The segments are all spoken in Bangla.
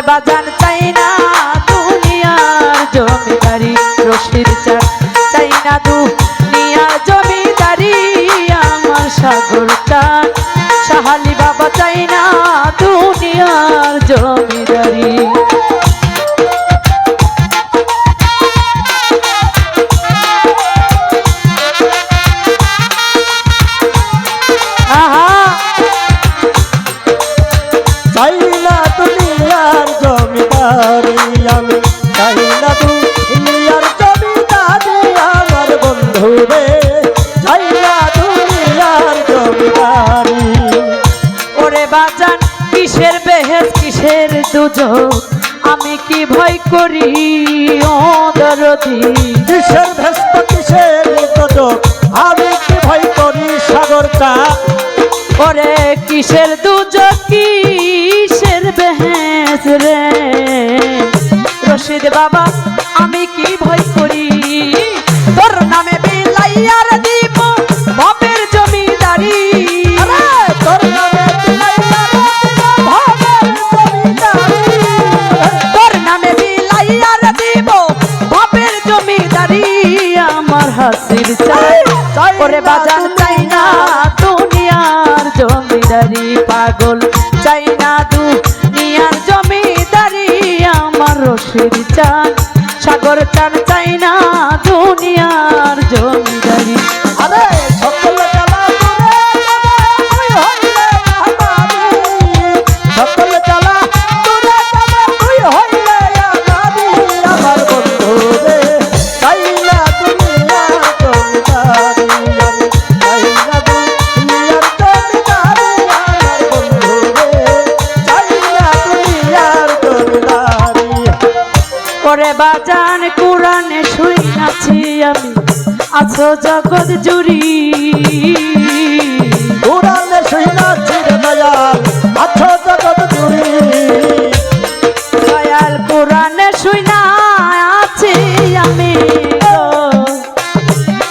বাজান চাই না দুনিয়ার জমিদারি, রশিদ চান চাই না দুনিয়ার জমিদারি, আমার সাগর চান শাহালি বাবা চাই না দুনিয়ার জমিদারি। চাই না দুনিয়ার জমিদারি, আমি চাই না দুনিয়ার জমিদারি, আমার বন্ধু রে চাই না দুনিয়ার জমিদারি। ওরে বাজান কিসের বেহেস কিসের দুজক, আমি কি ভয় করি ও দরদি, কিসের ভেস্ত কিসের দুজক, আমি কি ভয় করি সাগর চান। ওরে কিসের দুজক কিসের বেহেস রে রশিদ বাবা, আমি কি ভয় করি, তোর নামে বিলাইয়ার দিব বাপের জমিদারি, তোর নামে তোর নামে বিলাইয়ার দিব বাপের জমিদারি, আমার হাসির চাই ওরে বাজান চাই না দুনিয়ার জমিদারি, পাগল চাই না দুনিয়ার জমিদারি, আমার রশিদ চান সাগর চান চাই না দুনিয়ার জমিদারি। আরে সকল জ্বালা তুই হইলে আমারি, সকল জ্বালা তুই হইলে আমারি, আমার বন্ধু রে চাই না দুনিয়ার জমিদারি, আমি চাই না দুনিয়ার জমিদারি, আমার বন্ধু রে চাই না দুনিয়ার জমিদারি। ওরে বাজান কোরআনে শুইনাছি আমি আছো জগৎ জুড়ি, কোরআনে শুইনাছি রে দয়াল আছো জগৎ জুড়ি, দয়াল কোরআনে শুইনা আছি আমি গো,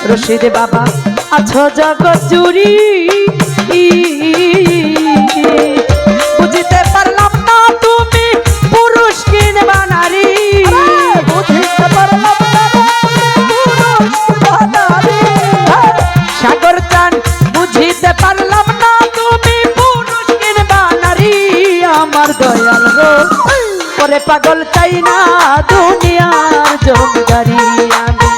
রশিদ বাবা আছো জগৎ জুড়ি, বুঝিতে পারলাম না তুমি পুরুষ কিংবা নারী, বুঝিতে পারলাম না পুরুষ কিংবা নারী, সাগর চান বুঝিতে পারলাম না তুমি পুরুষ কিংবা নারী, আমার দয়াল গো ওরে পাগল চাই না দুনিয়ার জমিদারি, আমি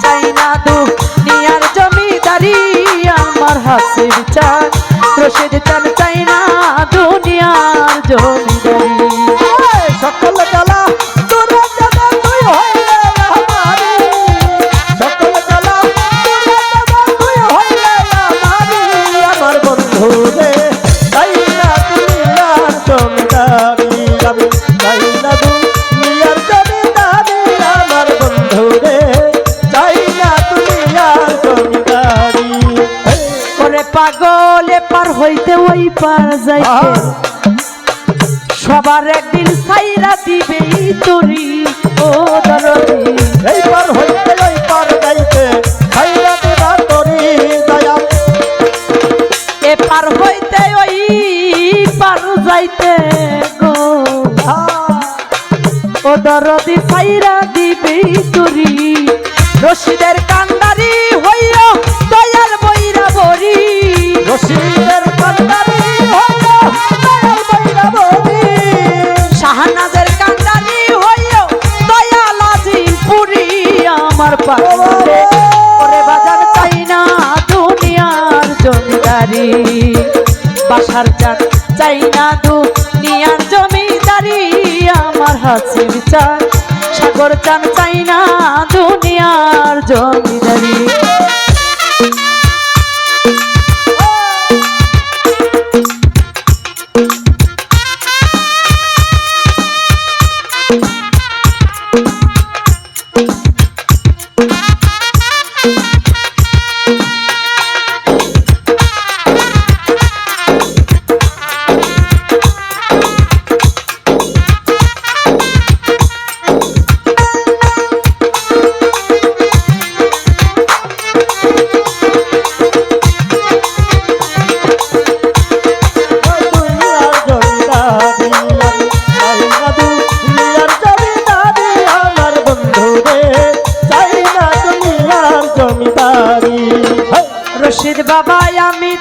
চাই না দুনিয়ার জমিদারি, আমার হাসির চান রশিদ চান চাই না দুনিয়ার জমিদারি। সকল জ্বালা তোরা জ্বালা তুই হইলে আমারি, সকল জ্বালা তোরা জ্বালা তুই হইলে আমারি, আমার বন্ধু রে চাই না দুনিয়ার জমিদারি, আমি চাই না দুনিয়ার জমিদারি, আমার বন্ধু রে চাই না দুনিয়ার জমিদারি। ওরে পাগল এপার হইতে ওই পার যাইতে, সবার একদিন সাইরা দিবে তোরি ও দরদি, এই পার হইতে ওই পার যাইতে খাইরা দিবা তোরি দয়াল, এপার হইতে ওই পার যাইতে গো, ও দরদি সাইরা দিবে তোরি, রশিদের কান্দারি হইয়া দয়াল বইরা বরি, রশিদের কান্দারি হইয়া দয়াল বইরা বরি, শাহনাজের কান্দারি হইয়া দয়াল আজিম পুরি, আমার পাগলে ওরে বাজার চাই না দুনিয়ার জমিদারি, বাসার চান চাই না দুনিয়ার জমিদারি, আমার হাসির চান সাগর চান চাই না দুনিয়ার জমিদারি।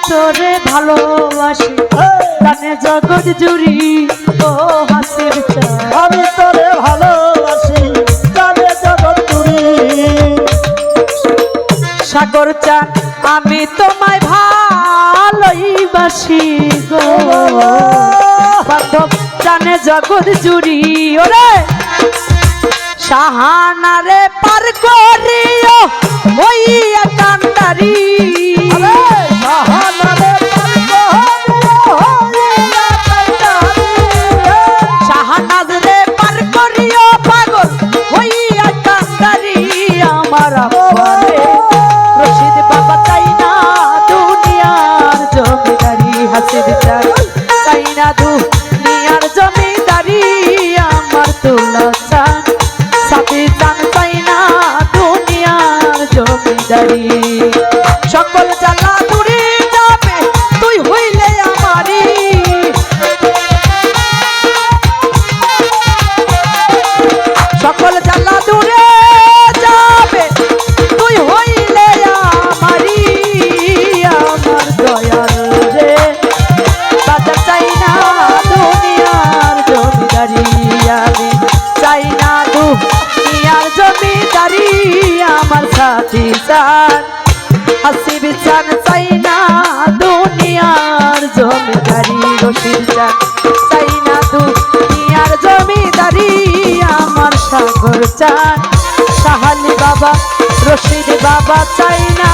তোরে ভালোবাসি জানে জগৎ জুড়ি ও হাসির চাঁদ আমি তোরে ভালোবাসি জানে জগৎ জুড়ি সাগর চাঁদ আমি তোমায় ভালোবাসি গো বান্ধব জানে জগৎ জুড়ি ওরে সাহানারে পার করিও ওই কান্দারি শাহানাজ রে পার করিও পাগল হইয়া কান্দারি আমার আব্বারে রশিদ বাবা চাই না দুনিয়ার জমিদারি হাসির চাই না দুনিয়ার জমিদারি আমার তুলা চান সাথে চান চাই না দুনিয়ার জমিদারি সকল জ্বালা দূরে যাবে তুই হইলে আমারি সকল জ্বালা দূরে যাবে তুই হইলে আমারি আমার দয়াল রে বাজার চাই না দুনিয়ার জমিদারি আমি চাই না দুনিয়ার জমিদারি আমার সাথী চান হাসিব চান চাই না দুনিয়ার জমিদারি রশিদ চান চাই না দুনিয়ার জমিদারি আমার সাগর চান সাহালি বাবা রশিদ বাবা চাই না